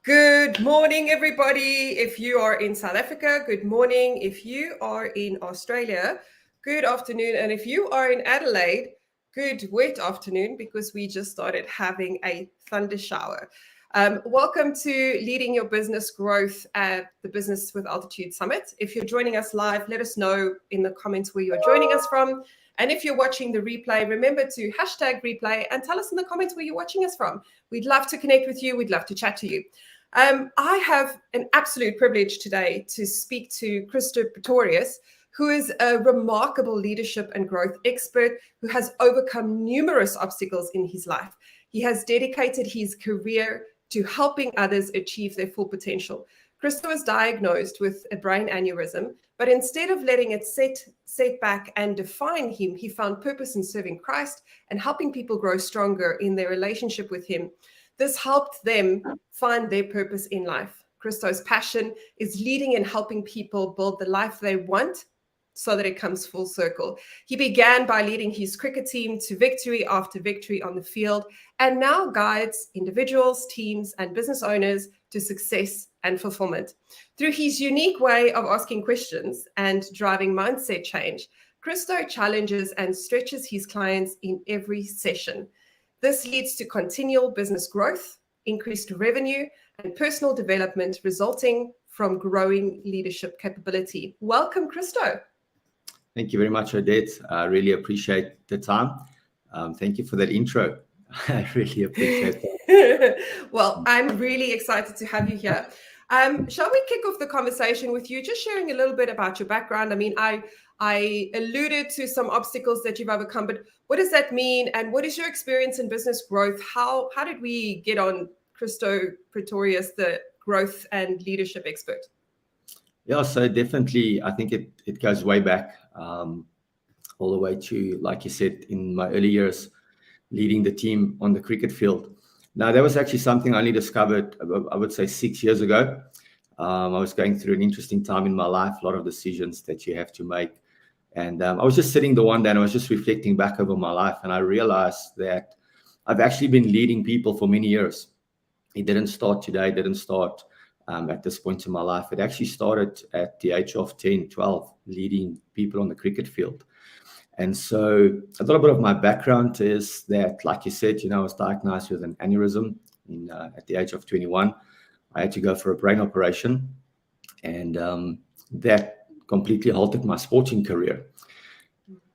Good morning, everybody. If you are in South Africa, good morning. If you are in Australia, good afternoon. And if you are in Adelaide, good wet afternoon, because we just started having a thunder shower. Welcome to Leading Your Business Growth at the Business with Altitude Summit. If you're joining us live, let us know in the comments where you're joining us from. And if you're watching the replay, remember to hashtag replay and tell us in the comments where you're watching us from. We'd love to connect with you. We'd love to chat to you. I have an absolute privilege today to speak to Christo Pretorius, who is a remarkable leadership and growth expert who has overcome numerous obstacles in his life. He has dedicated his career to helping others achieve their full potential. Christo was diagnosed with a brain aneurysm, but instead of letting it set back and define him, he found purpose in serving Christ and helping people grow stronger in their relationship with him. This helped them find their purpose in life. Christo's passion is leading and helping people build the life they want so that it comes full circle. He began by leading his cricket team to victory after victory on the field, and now guides individuals, teams, and business owners to success and fulfillment. Through his unique way of asking questions and driving mindset change, Christo challenges and stretches his clients in every session. This leads to continual business growth, increased revenue, and personal development resulting from growing leadership capability. Welcome, Christo. Thank you very much, Odette. I really appreciate the time. Thank you for that intro. I really appreciate that. Well, I'm really excited to have you here. Shall we kick off the conversation with you, just sharing a little bit about your background? I mean, I alluded to some obstacles that you've overcome, but what does that mean? And what is your experience in business growth? How did we get on Christo Pretorius, the growth and leadership expert? Yeah, so definitely, I think it goes way back, all the way to, like you said, in my early years, leading the team on the cricket field. Now, that was actually something I only discovered, I would say, 6 years ago. I was going through an interesting time in my life, a lot of decisions that you have to make. And I was just sitting the one day and I was just reflecting back over my life. And I realized that I've actually been leading people for many years. It didn't start today, it didn't start at this point in my life. It actually started at the age of 10, 12, leading people on the cricket field. And so a little bit of my background is that, like you said, I was diagnosed with an aneurysm at the age of 21. I had to go for a brain operation, and that completely halted my sporting career.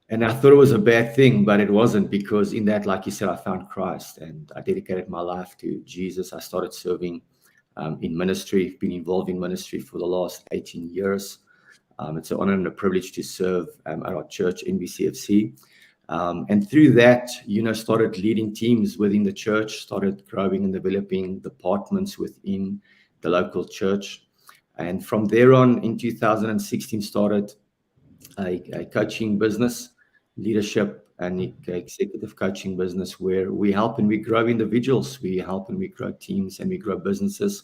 And I thought it was a bad thing, but it wasn't, because in that, like you said, I found Christ and I dedicated my life to Jesus. I started serving in ministry, been involved in ministry for the last 18 years. It's an honor and a privilege to serve at our church, NBCFC. And through that, started leading teams within the church, started growing and developing departments within the local church. And from there on, in 2016, started a coaching business, leadership and executive coaching business, where we help and we grow individuals, we help and we grow teams, and we grow businesses.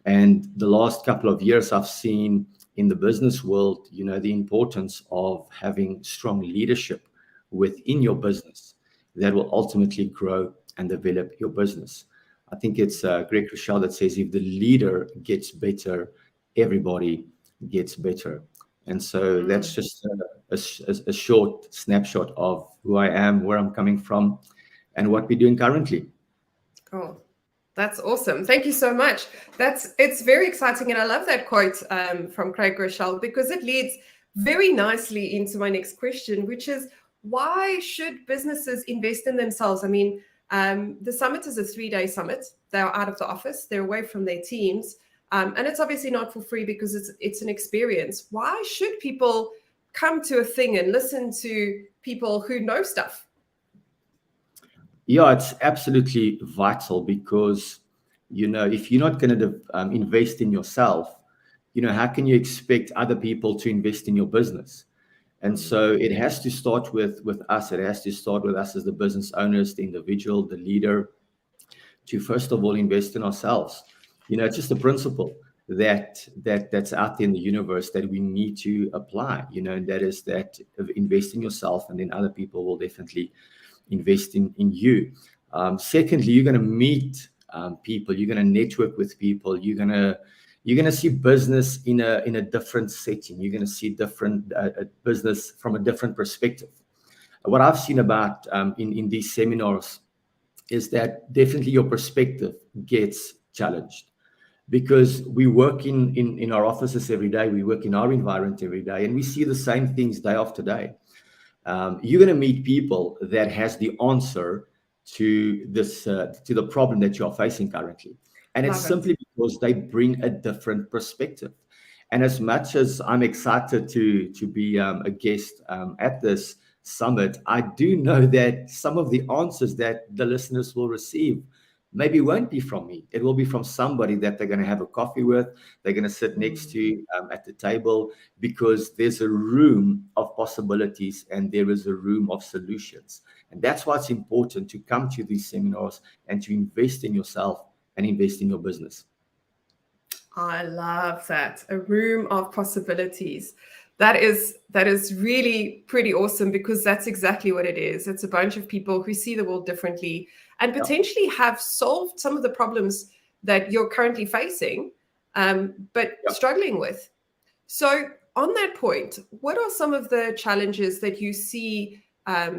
And the last couple of years, I've seen in the business world, the importance of having strong leadership within your business that will ultimately grow and develop your business. I think it's Greg Rochelle that says, if the leader gets better, everybody gets better. And so that's just a short snapshot of who I am, where I'm coming from, and what we're doing currently. Oh, that's awesome. Thank you so much. It's very exciting. And I love that quote from Craig Rochelle, because it leads very nicely into my next question, which is, why should businesses invest in themselves? I mean, the summit is a 3-day summit. They're out of the office. They're away from their teams. And it's obviously not for free, because it's an experience. Why should people come to a thing and listen to people who know stuff? Yeah, it's absolutely vital, because, if you're not going to invest in yourself, how can you expect other people to invest in your business? And so it has to start with us. It has to start with us as the business owners, the individual, the leader, to first of all invest in ourselves. It's just a principle that's out there in the universe that we need to apply, and that is that invest in yourself, and then other people will definitely invest in you. Secondly, you're going to meet people. You're going to network with people. You're going to see business in a different setting. You're going to see different business from a different perspective. What I've seen about in these seminars is that definitely your perspective gets challenged, because we work in our offices every day. We work in our environment every day, and we see the same things day after day. You're going to meet people that has the answer to this to the problem that you're facing currently, and it's simply because they bring a different perspective. And as much as I'm excited to be a guest at this summit, I do know that some of the answers that the listeners will receive maybe won't be from me. It will be from somebody that they're going to have a coffee with. They're going to sit next to at the table, because there's a room of possibilities and there is a room of solutions. And that's why it's important to come to these seminars and to invest in yourself and invest in your business. I love that. A room of possibilities. That is really pretty awesome, because that's exactly what it is. It's a bunch of people who see the world differently and potentially have solved some of the problems that you're currently facing, but struggling with. So on that point, what are some of the challenges that you see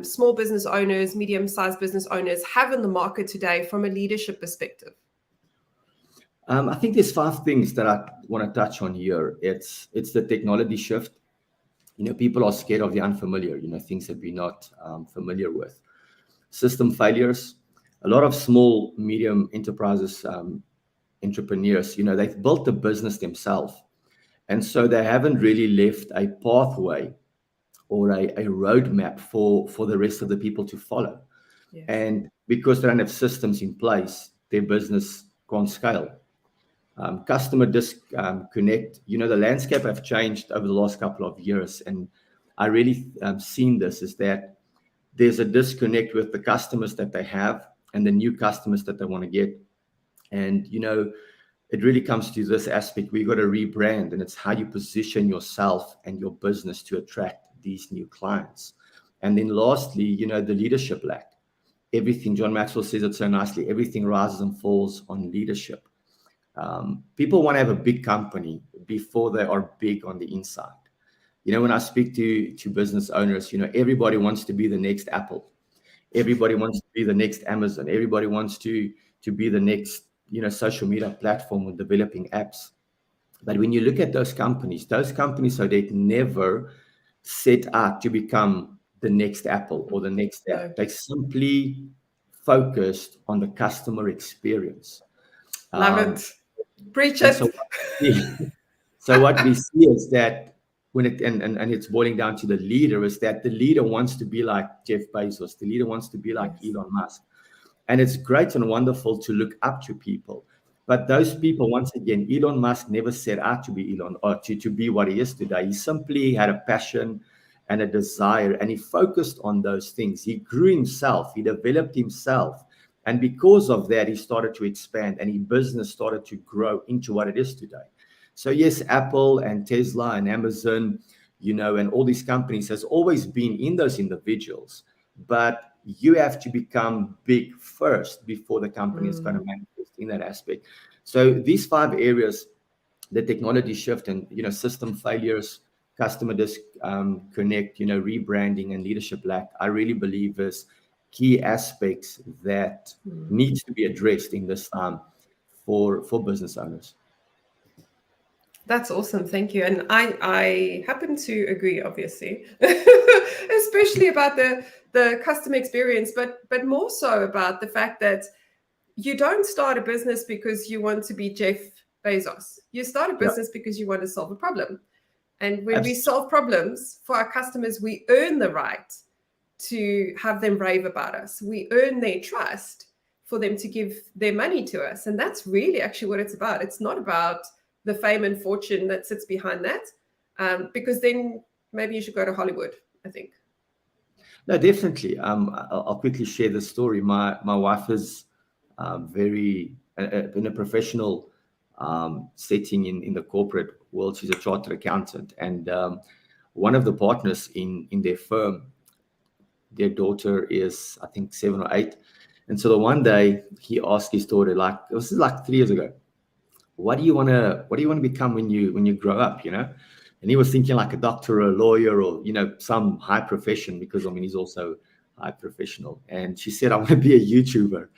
small business owners, medium-sized business owners have in the market today from a leadership perspective? I think there's 5 things that I want to touch on here. It's the technology shift. People are scared of the unfamiliar, things that we're not familiar with. System failures. A lot of small, medium enterprises, entrepreneurs, they've built the business themselves. And so they haven't really left a pathway or a roadmap for the rest of the people to follow. Yes. And because they don't have systems in place, their business can't scale. Customer disconnect. The landscape have changed over the last couple of years, and I really seen this is that there's a disconnect with the customers that they have and the new customers that they want to get. And it really comes to this aspect. We got to rebrand, and it's how you position yourself and your business to attract these new clients. And then lastly, the leadership lack. Everything, John Maxwell says it so nicely, everything rises and falls on leadership. People want to have a big company before they are big on the inside. When I speak to business owners, everybody wants to be the next Apple. Everybody wants to be the next Amazon. Everybody wants to be the next, social media platform with developing apps. But when you look at those companies so they never set out to become the next Apple or the next app. They simply focused on the customer experience. Love it. Preach it. So what we see is that when and it's boiling down to the leader, is that the leader wants to be like Jeff Bezos. The leader wants to be like Elon Musk. And it's great and wonderful to look up to people. But those people, once again, Elon Musk never set out to be Elon or to be what he is today. He simply had a passion and a desire, and he focused on those things. He grew himself. He developed himself. And because of that, he started to expand, and his business started to grow into what it is today. So yes, Apple and Tesla and Amazon, and all these companies has always been in those individuals. But you have to become big first before the company is going to manifest in that aspect. So these 5 areas, the technology shift and, system failures, customer disconnect, rebranding and leadership lack, I really believe is key aspects that needs to be addressed in this time for business owners. That's awesome. Thank you. And I happen to agree, obviously, especially about the customer experience, but more so about the fact that you don't start a business because you want to be Jeff Bezos. You start a business because you want to solve a problem. And when we solve problems for our customers, we earn the right to have them rave about us. We earn their trust for them to give their money to us. And that's really actually what it's about. It's not about the fame and fortune that sits behind that, because then maybe you should go to Hollywood, I think. No, definitely. I'll quickly share the story. My wife is very in a professional setting in the corporate world. She's a chartered accountant, and one of the partners in their firm, their daughter is, I think, 7 or 8, And so the one day he asked his daughter, like, this is like 3 years ago, what do you want to become when you grow up, And he was thinking like a doctor or a lawyer or, some high profession, because I mean, he's also high professional. And she said, I want to be a YouTuber.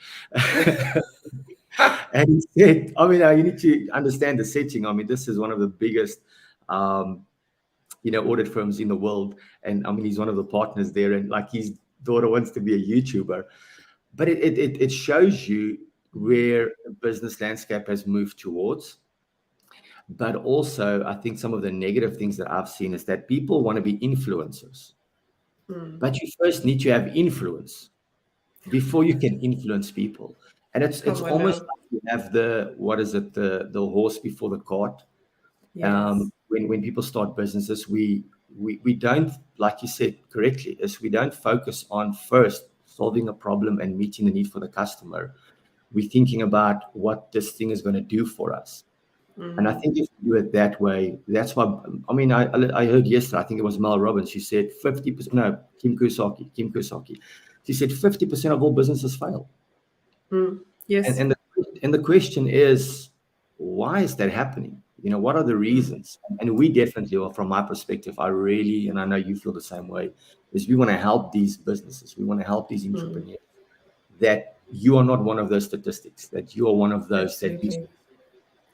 And he said, I mean, you need to understand the setting. I mean, this is one of the biggest, audit firms in the world. And I mean, he's one of the partners there, and like his daughter wants to be a YouTuber. But it shows you where the business landscape has moved towards. But also, I think some of the negative things that I've seen is that people want to be influencers. But you first need to have influence before you can influence people. And it's almost like you have the horse before the cart. Yes. When people start businesses, we don't, like you said correctly, is we don't focus on first solving a problem and meeting the need for the customer. We're thinking about what this thing is going to do for us. And I think if you do it that way, that's why, I mean, I heard yesterday, I think it was Mel Robbins, she said 50%, no, Kim Kiyosaki. She said 50% of all businesses fail. Yes. And the question is, why is that happening? What are the reasons? And we definitely, or from my perspective, and I know you feel the same way, is we want to help these businesses. We want to help these entrepreneurs that you are not one of those statistics, that you are one of those that you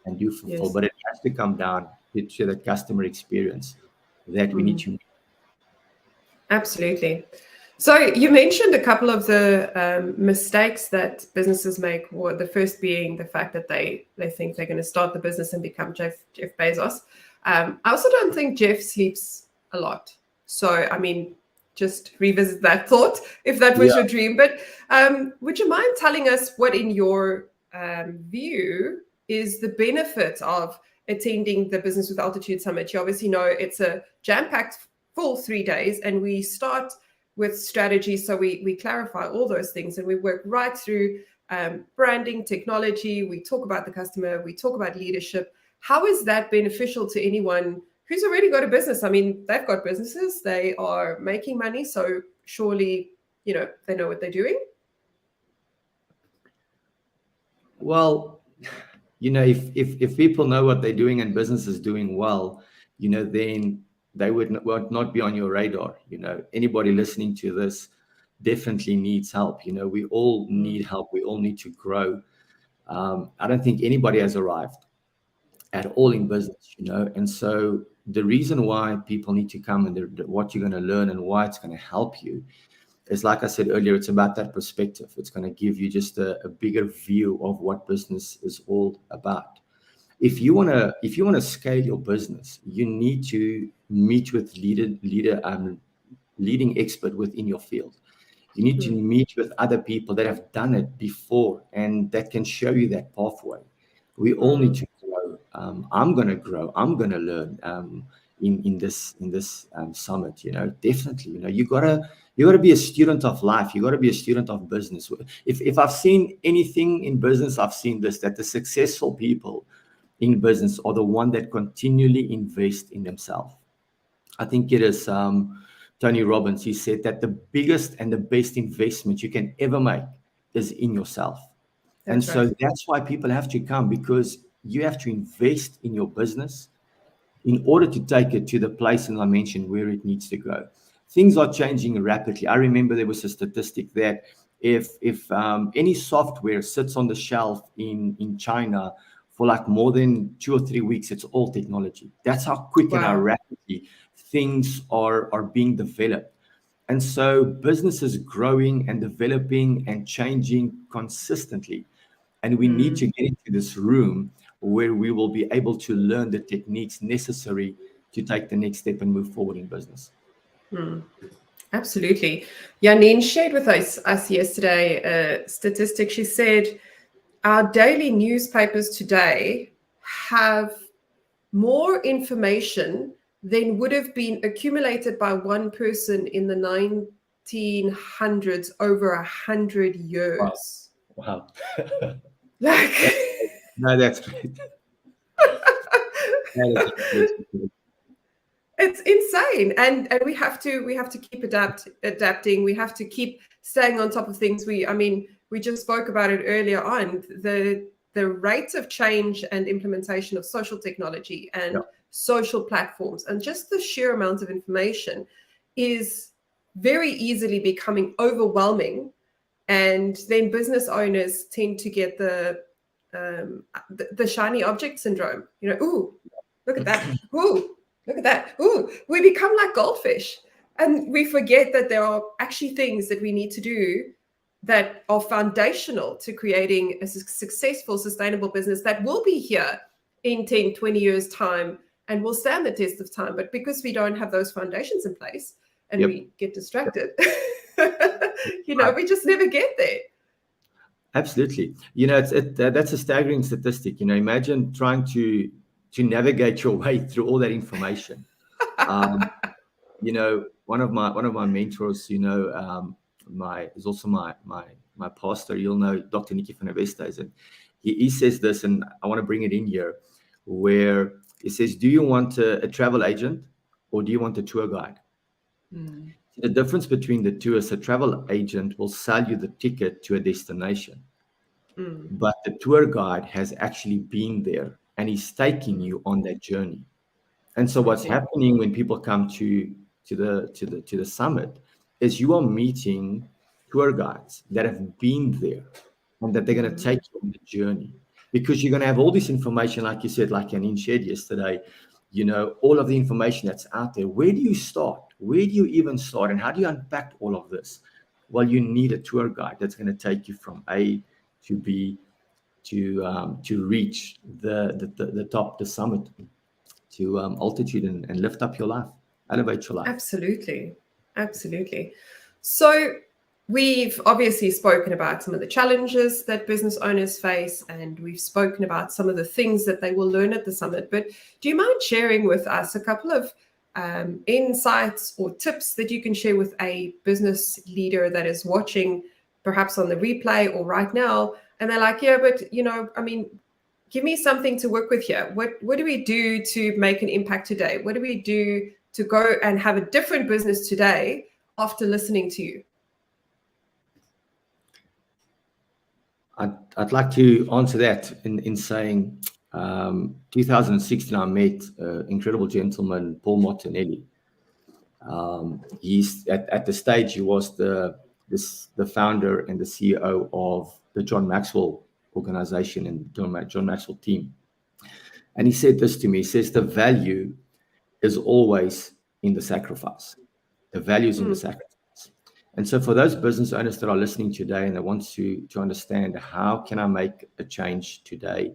and you fulfill. But it has to come down to the customer experience that we need to. Absolutely. So you mentioned a couple of the mistakes that businesses make, or the first being the fact that they think they're going to start the business and become Jeff Bezos. I also don't think Jeff sleeps a lot. So, I mean, just revisit that thought if that was your dream. But would you mind telling us what, in your view, is the benefit of attending the Business with Altitude Summit? You obviously know it's a jam-packed full 3 days, and we start with strategy. So we clarify all those things, and we work right through branding, technology. We talk about the customer. We talk about leadership. How is that beneficial to anyone who's already got a business? I mean, they've got businesses. They are making money. So surely, they know what they're doing. Well, if people know what they're doing and business is doing well, then they would not be on your radar. Anybody listening to this definitely needs help. We all need help. We all need to grow. I don't think anybody has arrived at all in business, And so the reason why people need to come and what you're going to learn and why it's going to help you is, like I said earlier, it's about that perspective. It's going to give you just a bigger view of what business is all about. If you want to scale your business, you need to meet with leading expert within your field. You need to meet with other people that have done it before and that can show you that pathway. We all need to grow. I'm going to grow. I'm going to learn in this summit. Definitely. You gotta be a student of life. You gotta be a student of business. If I've seen anything in business, I've seen this, that the successful people in business are the one that continually invest in themselves. I think it is Tony Robbins. He said that the biggest and the best investment you can ever make is in yourself. That's why people have to come, because you have to invest in your business in order to take it to the place, and I mentioned, where it needs to go. Things are changing rapidly. I remember there was a statistic that if any software sits on the shelf in China for like more than 2 or 3 weeks, it's all technology. That's how quick and how rapidly things are being developed. And so business is growing and developing and changing consistently. And we need to get into this room where we will be able to learn the techniques necessary to take the next step and move forward in business. Absolutely. Janine shared with us yesterday a statistic. She said our daily newspapers today have more information than would have been accumulated by one person in the 1900s over 100 years. Wow. Like, no, that's great. It's insane, and we have to keep adapting. We have to keep staying on top of things. we just spoke about it earlier on, the rate of change and implementation of social technology and social platforms and just the sheer amount of information is very easily becoming overwhelming. And then business owners tend to get the shiny object syndrome. You know, ooh, look at that. Ooh, look at that. Ooh, we become like goldfish. And we forget that there are actually things that we need to do that are foundational to creating a successful, sustainable business that will be here in 10, 20 years' time and will stand the test of time. But because we don't have those foundations in place and we get distracted, we just never get there. Absolutely. That's a staggering statistic. Imagine trying to navigate your way through all that information. One of my mentors, is also my pastor. You'll know Dr. Nicky van der Westhuizen, and he says this, and I want to bring it in here, where he says, "Do you want a travel agent or do you want a tour guide?" The difference between the two is a travel agent will sell you the ticket to a destination, but the tour guide has actually been there and he's taking you on that journey. And so what's happening when people come to the summit is you are meeting tour guides that have been there and that they're going to take you on the journey, because you're going to have all this information, like you said, like Janine shared yesterday, all of the information that's out there. Where do you start? Where do you even start? And how do you unpack all of this? Well, you need a tour guide that's going to take you from A to B to reach the top, the summit, to altitude and lift up your life, elevate your life. Absolutely. So we've obviously spoken about some of the challenges that business owners face, and we've spoken about some of the things that they will learn at the summit. But do you mind sharing with us a couple of insights or tips that you can share with a business leader that is watching, perhaps on the replay or right now, and they're like, yeah, but give me something to work with here. What do we do to make an impact today? What do we do to go and have a different business today after listening to you? I'd like to answer that in saying 2016, I met an incredible gentleman, Paul Martinelli. He's at the stage, he was the founder and the CEO of the John Maxwell organization and John Maxwell team. And he said this to me. He says, the value is always in the sacrifice. The value is in the sacrifice. And so for those business owners that are listening today and they want to understand, how can I make a change today?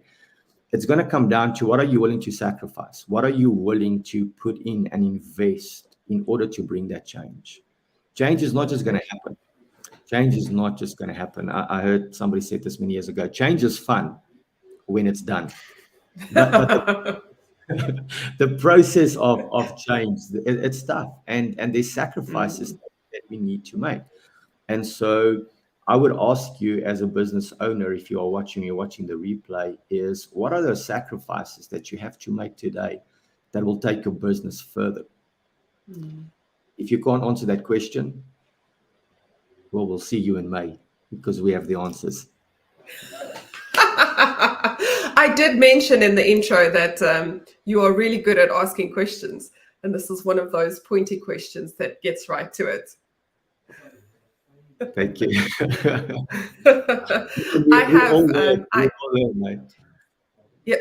It's going to come down to, what are you willing to sacrifice? What are you willing to put in and invest in order to bring that change? Change is not just going to happen. Change is not just going to happen. I heard somebody say this many years ago. Change is fun when it's done. But the process of change, it's tough. And there's sacrifices that we need to make. And so I would ask you, as a business owner, if you're watching the replay, is what are those sacrifices that you have to make today that will take your business further? If you can't answer that question, well, we'll see you in May, because we have the answers. I did mention in the intro that you are really good at asking questions, and this is one of those pointy questions that gets right to it. Thank you.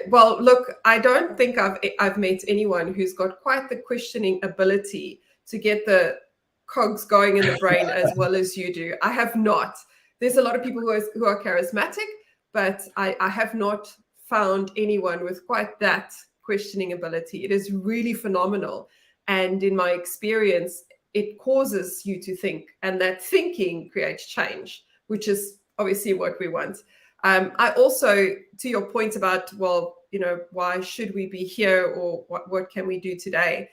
Well, look, I don't think I've met anyone who's got quite the questioning ability to get the cogs going in the brain as well as you do. I have not. There's a lot of people who are charismatic, but I have not found anyone with quite that questioning ability. It is really phenomenal. And in my experience, it causes you to think, and that thinking creates change, which is obviously what we want. I also, to your point about, well, why should we be here, or what can we do today?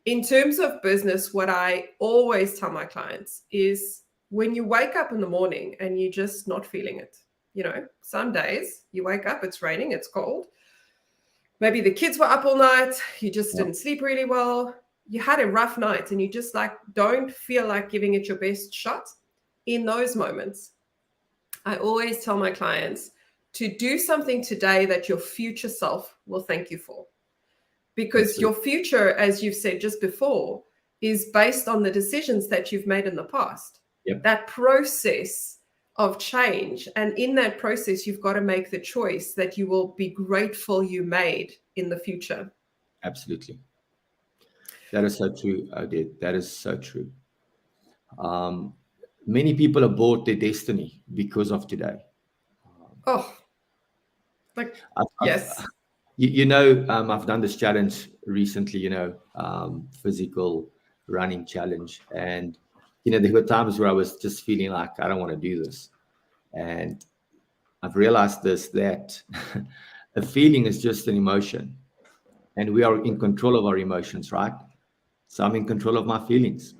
In terms of business, what I always tell my clients is, when you wake up in the morning and you're just not feeling it, some days you wake up, it's raining, it's cold. Maybe the kids were up all night, you just didn't sleep really well. You had a rough night and you just don't feel like giving it your best shot. In those moments, I always tell my clients to do something today that your future self will thank you for. Because your future, as you've said just before, is based on the decisions that you've made in the past. Yep. That process of change. And in that process, you've got to make the choice that you will be grateful you made in the future. Absolutely. That is so true, Odette. That is so true. Many people abort their destiny because of today. Yes. I've done this challenge recently, physical running challenge. And, there were times where I was just feeling like, I don't want to do this. And I've realized that a feeling is just an emotion. And we are in control of our emotions, right? So I'm in control of my feelings.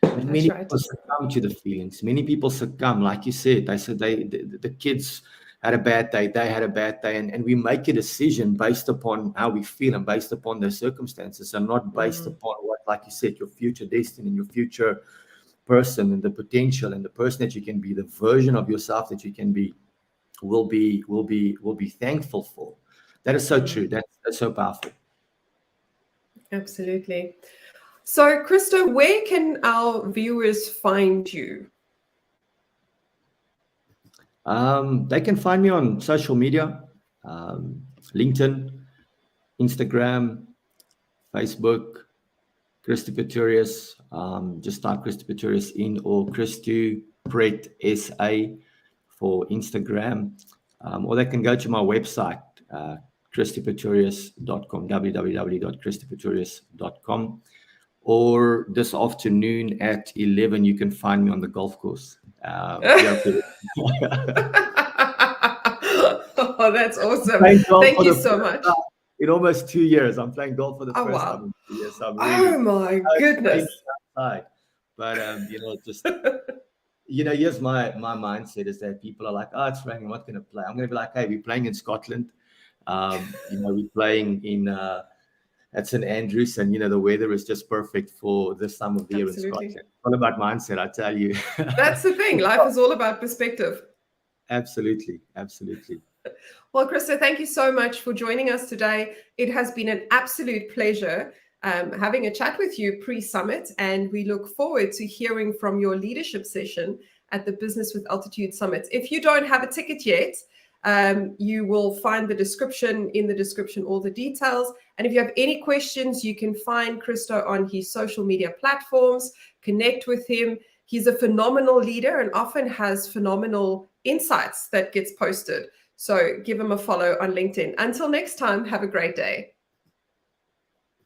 And many people succumb to the feelings. Many people succumb, like you said. I said the kids had a bad day. They had a bad day, and we make a decision based upon how we feel and based upon their circumstances, and not based upon what, like you said, your future destiny and your future person and the potential and the person that you can be, the version of yourself that you can be, will be thankful for. That is so true. That's so powerful. Absolutely. So, Christo, where can our viewers find you? They can find me on social media, LinkedIn, Instagram, Facebook, Christo Pretorius. Just type Christo Pretorius in, or Christo Pret SA for Instagram. Or they can go to my website, christopretorius.com, www.christopretorius.com. Or this afternoon at 11, you can find me on the golf course. Oh, that's awesome. Thank you so much. In almost 2 years, I'm playing golf for the first time in 2 years. So oh my goodness. But here's my mindset is that people are like, oh, it's raining, I'm not going to play. I'm going to be like, hey, we're playing in Scotland. We're playing in at St. Andrews, and the weather is just perfect for this time of the year in Scotland. It's all about mindset, I tell you. That's the thing. Life is all about perspective. Absolutely. Well, Christo, thank you so much for joining us today. It has been an absolute pleasure having a chat with you pre-summit, and we look forward to hearing from your leadership session at the Business with Altitude Summit. If you don't have a ticket yet, you will find in the description, all the details. And if you have any questions, you can find Christo on his social media platforms, connect with him. He's a phenomenal leader and often has phenomenal insights that gets posted. So give him a follow on LinkedIn. Until next time, have a great day.